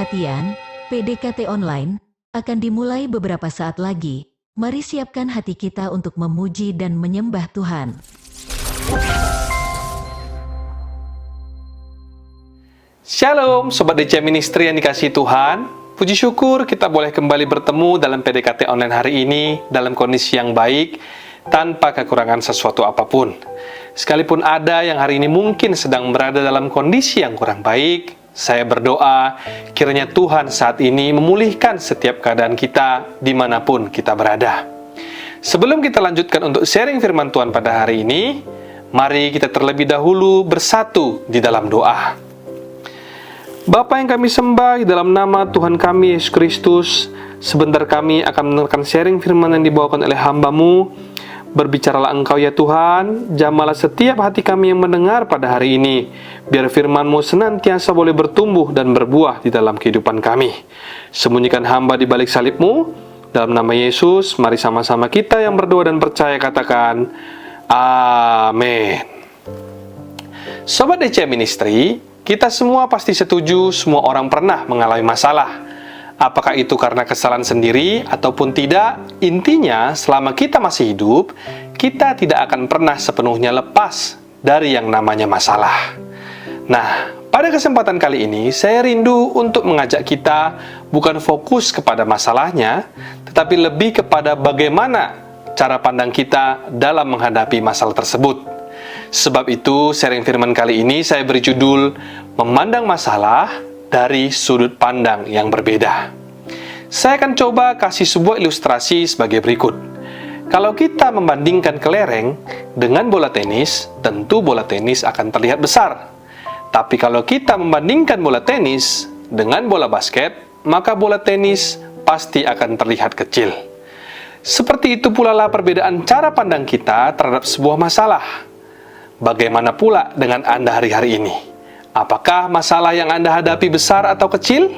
Perhatian, PDKT online akan dimulai beberapa saat lagi. Mari siapkan hati kita untuk memuji dan menyembah Tuhan. Shalom, Sobat DC Ministry yang dikasihi Tuhan. Puji syukur kita boleh kembali bertemu dalam PDKT online hari ini dalam kondisi yang baik, tanpa kekurangan sesuatu apapun. Sekalipun ada yang hari ini mungkin sedang berada dalam kondisi yang kurang baik, saya berdoa kiranya Tuhan saat ini memulihkan setiap keadaan kita dimanapun kita berada. Sebelum kita lanjutkan untuk sharing firman Tuhan pada hari ini, mari kita terlebih dahulu bersatu di dalam doa. Bapa yang kami sembah, di dalam nama Tuhan kami Yesus Kristus, sebentar kami akan meneruskan sharing firman yang dibawakan oleh hamba-Mu. Berbicaralah Engkau ya Tuhan, jamahlah setiap hati kami yang mendengar pada hari ini, biar firman-Mu senantiasa boleh bertumbuh dan berbuah di dalam kehidupan kami. Sembunyikan hamba di balik salib-Mu, dalam nama Yesus, mari sama-sama kita yang berdoa dan percaya katakan, Amin. Sobat DC Ministry, kita semua pasti setuju semua orang pernah mengalami masalah. Apakah itu karena kesalahan sendiri ataupun tidak, intinya selama kita masih hidup, kita tidak akan pernah sepenuhnya lepas dari yang namanya masalah. Nah, pada kesempatan kali ini, saya rindu untuk mengajak kita bukan fokus kepada masalahnya, tetapi lebih kepada bagaimana cara pandang kita dalam menghadapi masalah tersebut. Sebab itu, sharing firman kali ini saya beri judul, Memandang Masalah dari sudut pandang yang berbeda. Saya akan coba kasih sebuah ilustrasi sebagai berikut. Kalau kita membandingkan kelereng dengan bola tenis, tentu bola tenis akan terlihat besar. Tapi kalau kita membandingkan bola tenis dengan bola basket, maka bola tenis pasti akan terlihat kecil. Seperti itu pula lah perbedaan cara pandang kita terhadap sebuah masalah. Bagaimana pula dengan Anda hari-hari ini? Apakah masalah yang Anda hadapi besar atau kecil?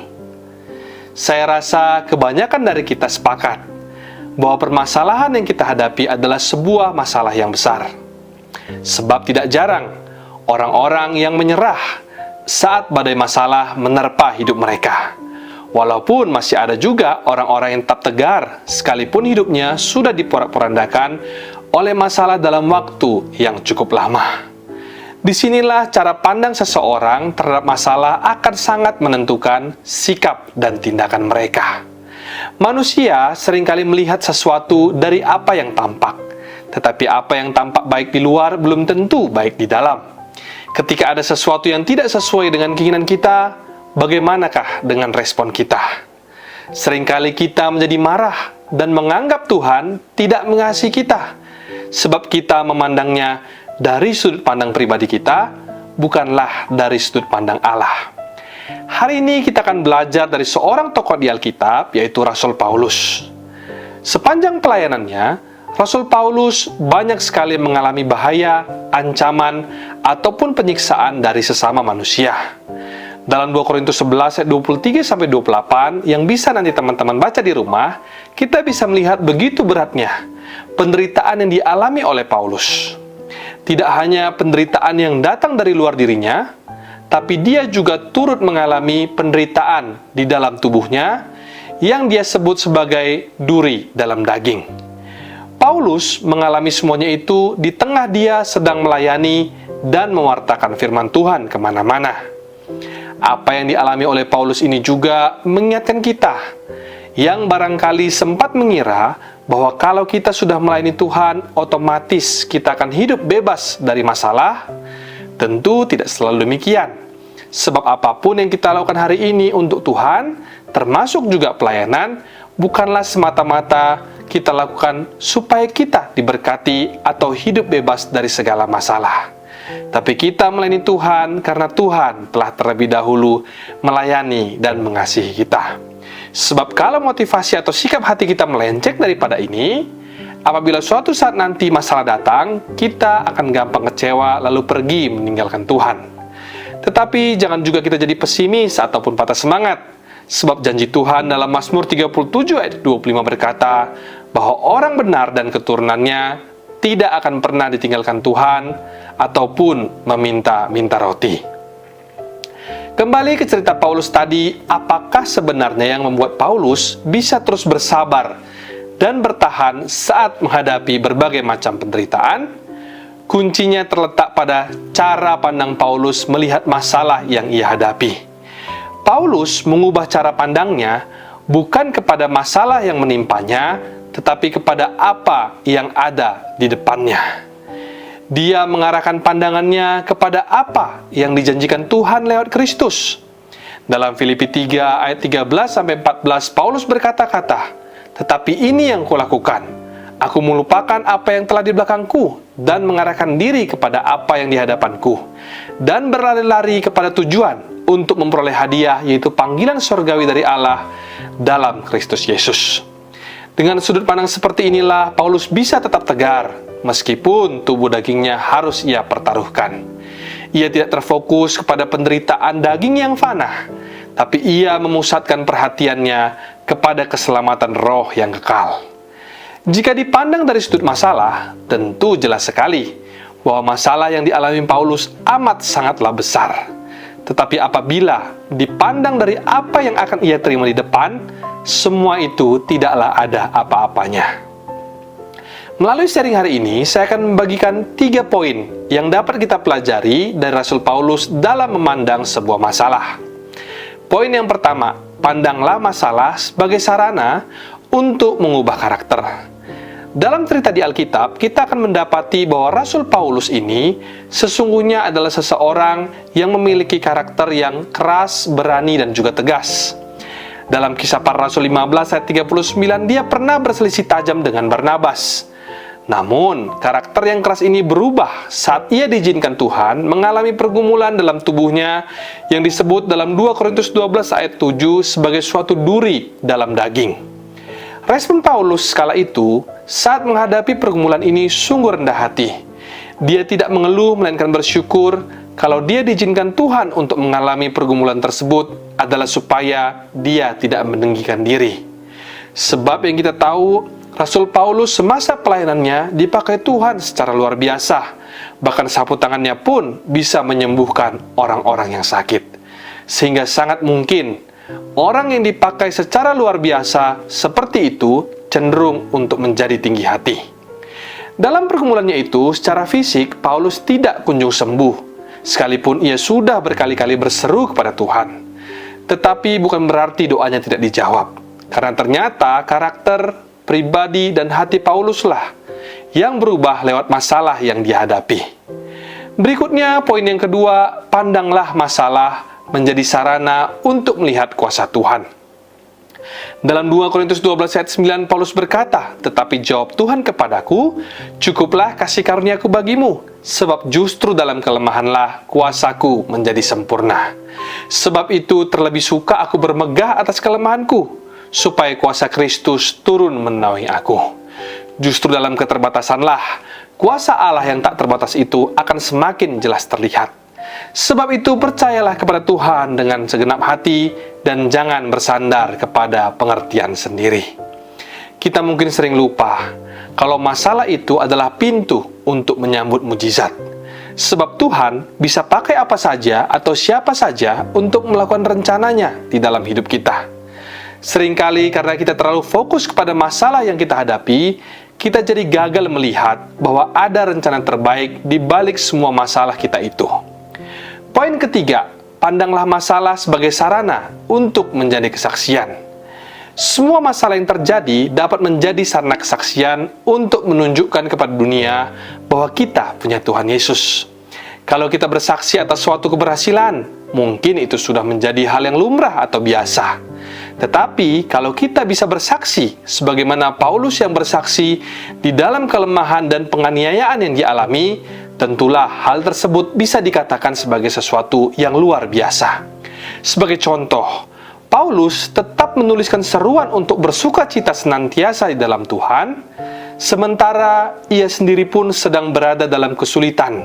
Saya rasa kebanyakan dari kita sepakat bahwa permasalahan yang kita hadapi adalah sebuah masalah yang besar. Sebab tidak jarang orang-orang yang menyerah saat badai masalah menerpa hidup mereka. Walaupun masih ada juga orang-orang yang tetap tegar sekalipun hidupnya sudah diporak-porandakan oleh masalah dalam waktu yang cukup lama. Disinilah cara pandang seseorang terhadap masalah akan sangat menentukan sikap dan tindakan mereka. Manusia seringkali melihat sesuatu dari apa yang tampak, tetapi apa yang tampak baik di luar belum tentu baik di dalam. Ketika ada sesuatu yang tidak sesuai dengan keinginan kita, bagaimanakah dengan respon kita? Seringkali kita menjadi marah dan menganggap Tuhan tidak mengasihi kita, sebab kita memandangnya dari sudut pandang pribadi kita, bukanlah dari sudut pandang Allah. Hari ini kita akan belajar dari seorang tokoh di Alkitab, yaitu Rasul Paulus. Sepanjang pelayanannya, Rasul Paulus banyak sekali mengalami bahaya, ancaman, ataupun penyiksaan dari sesama manusia. Dalam 2 Korintus 11 ayat 23-28 yang bisa nanti teman-teman baca di rumah, kita bisa melihat begitu beratnya penderitaan yang dialami oleh Paulus. Tidak hanya penderitaan yang datang dari luar dirinya, tapi dia juga turut mengalami penderitaan di dalam tubuhnya yang dia sebut sebagai duri dalam daging. Paulus mengalami semuanya itu di tengah dia sedang melayani dan mewartakan firman Tuhan kemana-mana. Apa yang dialami oleh Paulus ini juga mengingatkan kita yang barangkali sempat mengira bahwa kalau kita sudah melayani Tuhan, otomatis kita akan hidup bebas dari masalah. Tentu tidak selalu demikian. Sebab apapun yang kita lakukan hari ini untuk Tuhan, termasuk juga pelayanan, bukanlah semata-mata kita lakukan supaya kita diberkati atau hidup bebas dari segala masalah. Tapi kita melayani Tuhan karena Tuhan telah terlebih dahulu melayani dan mengasihi kita. Sebab kalau motivasi atau sikap hati kita melenceng daripada ini, Apabila suatu saat nanti masalah datang, kita akan gampang kecewa lalu pergi meninggalkan Tuhan. Tetapi jangan juga kita jadi pesimis ataupun patah semangat, sebab janji Tuhan dalam Mazmur 37 ayat 25 berkata bahwa orang benar dan keturunannya tidak akan pernah ditinggalkan Tuhan ataupun meminta-minta roti. Kembali ke cerita Paulus tadi, apakah sebenarnya yang membuat Paulus bisa terus bersabar dan bertahan saat menghadapi berbagai macam penderitaan? Kuncinya terletak pada cara pandang Paulus melihat masalah yang ia hadapi. Paulus mengubah cara pandangnya bukan kepada masalah yang menimpanya, tetapi kepada apa yang ada di depannya. Dia mengarahkan pandangannya kepada apa yang dijanjikan Tuhan lewat Kristus. Dalam Filipi 3 ayat 13-14, Paulus berkata-kata, "Tetapi ini yang kulakukan, aku melupakan apa yang telah di belakangku dan mengarahkan diri kepada apa yang di hadapanku, dan berlari-lari kepada tujuan untuk memperoleh hadiah, yaitu panggilan surgawi dari Allah dalam Kristus Yesus." Dengan sudut pandang seperti inilah Paulus bisa tetap tegar, meskipun tubuh dagingnya harus ia pertaruhkan. Ia tidak terfokus kepada penderitaan daging yang fana, tapi ia memusatkan perhatiannya kepada keselamatan roh yang kekal. Jika dipandang dari sudut masalah, tentu jelas sekali bahwa masalah yang dialami Paulus amat sangatlah besar. Tetapi apabila dipandang dari apa yang akan ia terima di depan, semua itu tidaklah ada apa-apanya. Melalui sharing hari ini, saya akan membagikan 3 poin yang dapat kita pelajari dari Rasul Paulus dalam memandang sebuah masalah. Poin yang pertama, pandanglah masalah sebagai sarana untuk mengubah karakter. Dalam cerita di Alkitab, kita akan mendapati bahwa Rasul Paulus ini sesungguhnya adalah seseorang yang memiliki karakter yang keras, berani, dan juga tegas. Dalam Kisah Para Rasul 15 ayat 39, dia pernah berselisih tajam dengan Barnabas. Namun, karakter yang keras ini berubah saat ia diizinkan Tuhan mengalami pergumulan dalam tubuhnya yang disebut dalam 2 Korintus 12 ayat 7 sebagai suatu duri dalam daging. Respon Paulus kala itu saat menghadapi pergumulan ini sungguh rendah hati. Dia tidak mengeluh melainkan bersyukur kalau dia diizinkan Tuhan untuk mengalami pergumulan tersebut adalah supaya dia tidak meninggikan diri. Sebab yang kita tahu, Rasul Paulus semasa pelayanannya dipakai Tuhan secara luar biasa. Bahkan sapu tangannya pun bisa menyembuhkan orang-orang yang sakit. Sehingga sangat mungkin orang yang dipakai secara luar biasa seperti itu cenderung untuk menjadi tinggi hati. Dalam pergumulannya itu, secara fisik, Paulus tidak kunjung sembuh, sekalipun ia sudah berkali-kali berseru kepada Tuhan. Tetapi bukan berarti doanya tidak dijawab, karena ternyata karakter, pribadi, dan hati Pauluslah yang berubah lewat masalah yang dihadapi. Berikutnya, poin yang kedua, pandanglah masalah menjadi sarana untuk melihat kuasa Tuhan. Dalam 2 Korintus 12 ayat 9, Paulus berkata, "Tetapi jawab Tuhan kepadaku, cukuplah kasih karuniaku bagimu, sebab justru dalam kelemahanlah kuasaku menjadi sempurna. Sebab itu terlebih suka aku bermegah atas kelemahanku, supaya kuasa Kristus turun menaungi aku. Justru dalam keterbatasanlah kuasa Allah yang tak terbatas itu akan semakin jelas terlihat. Sebab itu percayalah kepada Tuhan dengan segenap hati dan jangan bersandar kepada pengertian sendiri." Kita mungkin sering lupa kalau masalah itu adalah pintu untuk menyambut mujizat. Sebab Tuhan bisa pakai apa saja atau siapa saja untuk melakukan rencananya di dalam hidup kita. Seringkali karena kita terlalu fokus kepada masalah yang kita hadapi, kita jadi gagal melihat bahwa ada rencana terbaik di balik semua masalah kita itu. Poin ketiga, pandanglah masalah sebagai sarana untuk menjadi kesaksian. Semua masalah yang terjadi dapat menjadi sarana kesaksian untuk menunjukkan kepada dunia bahwa kita punya Tuhan Yesus. Kalau kita bersaksi atas suatu keberhasilan, mungkin itu sudah menjadi hal yang lumrah atau biasa. Tetapi kalau kita bisa bersaksi sebagaimana Paulus yang bersaksi di dalam kelemahan dan penganiayaan yang dialami, tentulah hal tersebut bisa dikatakan sebagai sesuatu yang luar biasa. Sebagai contoh, Paulus tetap menuliskan seruan untuk bersukacita senantiasa di dalam Tuhan, sementara ia sendiri pun sedang berada dalam kesulitan,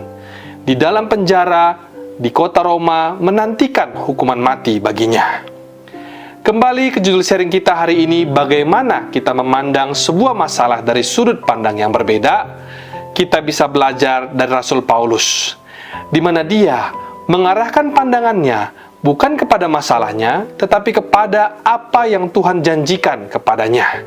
di dalam penjara, di kota Roma, menantikan hukuman mati baginya. Kembali ke judul sharing kita hari ini, bagaimana kita memandang sebuah masalah dari sudut pandang yang berbeda. Kita bisa belajar dari Rasul Paulus, di mana dia mengarahkan pandangannya bukan kepada masalahnya, tetapi kepada apa yang Tuhan janjikan kepadanya.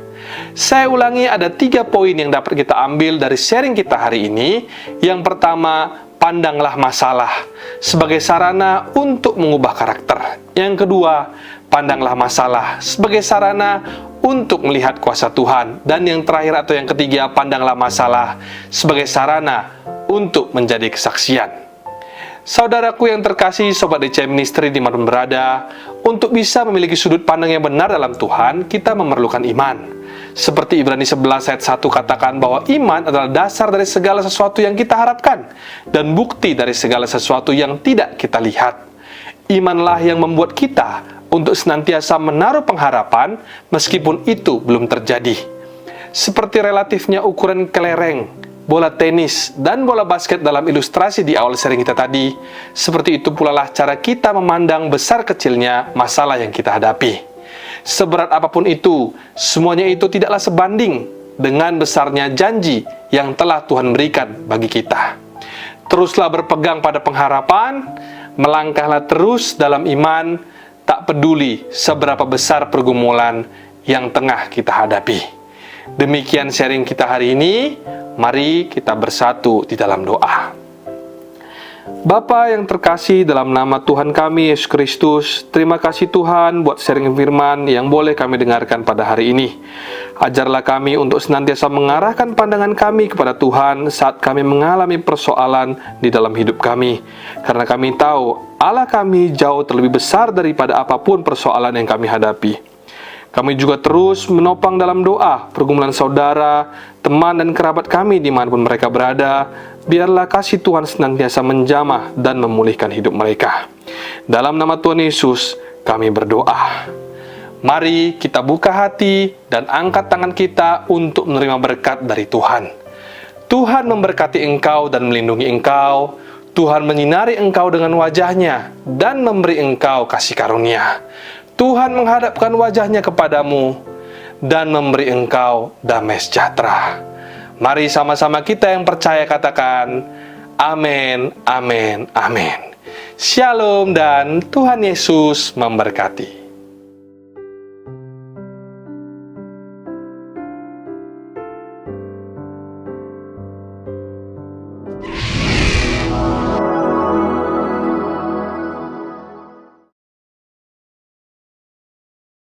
Saya ulangi, ada 3 poin yang dapat kita ambil dari sharing kita hari ini. Yang pertama, pandanglah masalah sebagai sarana untuk mengubah karakter. Yang kedua, pandanglah masalah sebagai sarana untuk melihat kuasa Tuhan. Dan yang terakhir atau yang ketiga, pandanglah masalah sebagai sarana untuk menjadi kesaksian. Saudaraku yang terkasih, Sobat DC Ministry dimanapun berada, untuk bisa memiliki sudut pandang yang benar dalam Tuhan, kita memerlukan iman. Seperti Ibrani 11 ayat 1 katakan bahwa iman adalah dasar dari segala sesuatu yang kita harapkan, dan bukti dari segala sesuatu yang tidak kita lihat. Imanlah yang membuat kita untuk senantiasa menaruh pengharapan, meskipun itu belum terjadi. Seperti relatifnya ukuran kelereng, bola tenis, dan bola basket dalam ilustrasi di awal sharing kita tadi, seperti itu pula lah cara kita memandang besar kecilnya masalah yang kita hadapi. Seberat apapun itu, semuanya itu tidaklah sebanding dengan besarnya janji yang telah Tuhan berikan bagi kita. Teruslah berpegang pada pengharapan, melangkahlah terus dalam iman, tak peduli seberapa besar pergumulan yang tengah kita hadapi. Demikian sharing kita hari ini. Mari kita bersatu di dalam doa. Bapa yang terkasih, dalam nama Tuhan kami Yesus Kristus, terima kasih Tuhan buat sharing firman yang boleh kami dengarkan pada hari ini. Ajarlah kami untuk senantiasa mengarahkan pandangan kami kepada Tuhan saat kami mengalami persoalan di dalam hidup kami. Karena kami tahu Allah kami jauh terlebih besar daripada apapun persoalan yang kami hadapi. Kami juga terus menopang dalam doa pergumulan saudara, teman dan kerabat kami dimanapun mereka berada. Biarlah kasih Tuhan senantiasa menjamah dan memulihkan hidup mereka. Dalam nama Tuhan Yesus kami berdoa. Mari kita buka hati dan angkat tangan kita untuk menerima berkat dari Tuhan. Tuhan memberkati engkau dan melindungi engkau. Tuhan menyinari engkau dengan wajahnya dan memberi engkau kasih karunia. Tuhan menghadapkan wajahnya kepadamu dan memberi engkau damai sejahtera. Mari sama-sama kita yang percaya katakan, amin, amin, amin. Shalom dan Tuhan Yesus memberkati.